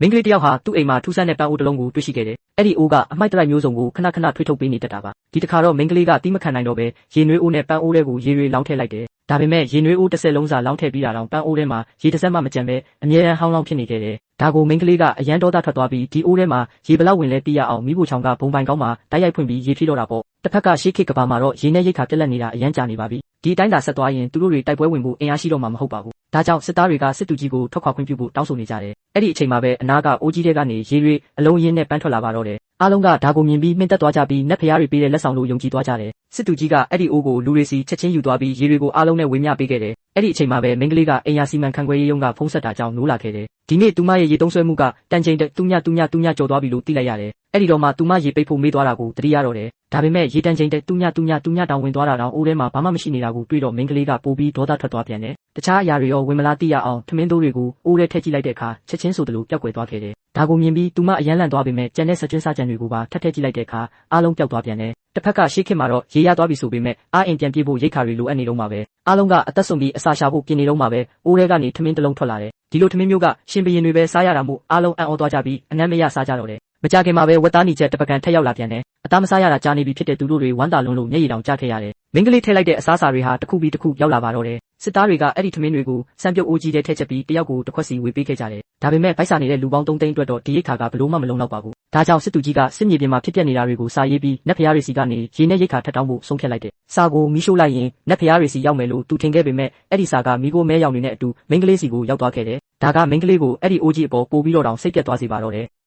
မင်းကလေးတယောက်ဟာသူ့အိမ်မှာထူးဆန်းတဲ့ပန်းအိုးတစ်လုံးကိုတွေ့ရှိခဲ့တယ်။အဲ့ဒီအိုးကအမိုက်တရိုက်မျိုးစုံကိုခဏခဏထွေးထုတ်ပေးနေတတ်တာပါ။ဒီတစ်ခါတော့မင်းကလေးကတီးမခံနိုင်တော့ပဲရေနွေးအိုးနဲ့ပန်းအိုးတွေကိုရေတွေလောင်းထည့်လိုက်တယ်။ဒါပေမဲ့ရေနွေးအိုးတစ်စက်လုံးစာလောင်းထည့်ပြီးတာတောင်ပန်းအိုးထဲမှာရေတစ်စက်မှမကျန်ပဲအမြဲတမ်းဟောင်းလောင်းဖြစ်နေခဲ့တယ်။ဒါကိုမင်းကလေးကအရန်ဒေါသထွက်သွားပြီးဒီအိုးထဲမှာရေဘလောက်ဝင်လဲသိရအောင်မိဖို့ချောင်ကဘုံပိုင်ကောင်းမှာတိုက်ရိုက်ဖွင့်ပြီးရေဖြည့်တော့တာပေါ့။တစ်ဖက်ကရှေးခေတ်ကဘာမှာတော့ရေနဲ့ရိတ်ခါပြက်လက်နေတာအရန်ကြာနေပါပြီ။ဒီအတိုင်းသာဆက်သွားရင်သူတို့တွေတိုက်ပွဲဝင်ဖို့အင်အားရှိတော့မှာမဟုတ်ပါဘူး။ဒါကြောင့်စစ်သားတွေကစစ်တူကြီးကိုထွက်ခွာခွင့်ပြုဖို့တောင်းဆိုနေကြတယ်။အဲ့ဒီအချိန်မှာပဲအနာကအိုးကြီးတွေကနေရေတွေအလုံးရင်းနဲ့ပန်းထွက်လာပါတော့တယ်။အားလုံးကဒါကိုမြင်ပြီးမှင်သက်သွားကြပြီးနတ်ဖျားတွေပေးတဲ့လက်ဆောင်လို့ယုံကြည်သွားကြတယ်။စစ်တူကြီးကအဲ့ဒီအိုးကိုလူတွေစီချက်ချင်းယူသွားပြီးရေတွေကိုအားလုံးနဲ့ဝေမျှပေးခဲ့တယ်။အဲ့ဒီအချိန်မှာပဲမင်းကလေးကအိမ်ယာစီမံခန့်ခွဲရေးရုံးကဖုန်းဆက်တာကြောင့်နိုးလာခဲ့တယ်။ဒီနေ့သူမရဲ့ရေသုံးဆွဲမှုကတန်ချိန်တူညကျော်သွားပြီလို့သိလိုက်ရတယ်။အဲ့ဒီတော့မှသူမရေပိတ်ဖို့မေးသွားတာကိုတတိယတော့တယ်။ဒါပေမဲ့ရေတန်ချိန်တူညတောင်ဝင်သွားတာတောင်အိုးထဲမှာဘာမှမရှိနေတာကိုတွေ့တော့မင်းကလေးကပိုပြီးဒေါသထွက်သွားပြန်တယ်။တခြားအရာတွေရောဝင်မလားသိရအောင်ထမင်းသိုးတွေကိုအိုးထဲထည့်ကြည့်လိုက်တဲ့အခါချက်ချင်းဆိုသလိုပျောက်ကွယ်သွားခဲ့တယ်။ဒါကိုမြင်ပြီးသူမအယမ်းလန့်သွားပေမဲ့ကြံတဲ့စကျွန်းစားကြံတွေကိုပါထပ်ထည့်ကြည့်လိုက်တဲ့အခါအားလုံးပျောက်သွားပြန်တယ်။တစ်ဖက်ကရှေးခေတ်မှာတော့ရေရသွားပြီဆိုပေမဲ့အားအိမ်ပြန်ပြေးဖို့ရိတ်ခါတွေလိုအပ်နေတော့မှာပဲအားလုံးကအသက်ဆုံးပြီးအစာရှာဖို့ပြင်နေတော့မှာပဲအိုးထဲကနေထမင်းတစ်လုံးထွက်လာတယ်။ဒီလိုထမင်းမျိုးကရှင်ဘရင်တွေပဲစားရတာမို့အားလုံးအံ့ဩသွားကြပြီးအနမ်းမရစားကြတော့တယ်။မကြခင်မှာပဲဝက်သားနီချက်တပကံထက်ရောက်လာပြန်တယ်။အသားမစားရတာကြာနေပြီဖြစ်တဲ့သူတို့တွေဝမ်းသာလွန်းလို့မျက်ရည်တောင်ကျခဲ့ရတယ်။မင်းကလေးထည့်လိုက်တဲ့အစားအစာတွေဟာတစ်ခုပြီးတစ်ခုရောက်လာပါတော့တယ်။စစ်သားတွေကအဲ့ဒီထမင်းတွေကိုစံပြုတ်အိုးကြီးထဲထည့်ချက်ပြီးတယောက်ကိုတစ်ခွက်စီဝေပေးခဲ့ကြတယ်။ဒါပေမဲ့ဗိုက်စာနေတဲ့လူပေါင်း3သိန်းအတွက်တော့ဒီရိတ်ခါကဘလို့မှမလုံလောက်ပါဘူး။ဒါကြောင့်စစ်သူကြီးကစစ်မြေပြင်မှာဖြစ်ပျက်နေတာတွေကိုစာရေးပြီးနတ်ဖျားတွေစီကနေရေနဲ့ရိတ်ခါထပ်တောင်းဖို့ဆုံးဖြတ်လိုက်တယ်။စာကိုမီးရှို့လိုက်ရင်နတ်ဖျားတွေစီရောက်မယ်လို့သူထင်ခဲ့ပေမဲ့အဲ့ဒီစာကမီးကိုမဲရောင်နေတဲ့အတူမင်းကလေးစီကိုရောက်သွားခဲ့တယ်။ဒါကမင်းကလေးကိုအဲ့ဒီအိုးကြီးအပေါ်ပို့ပြီးတော့တောင်စိတ်ပြတ်သွားစေပါတော့တယ်။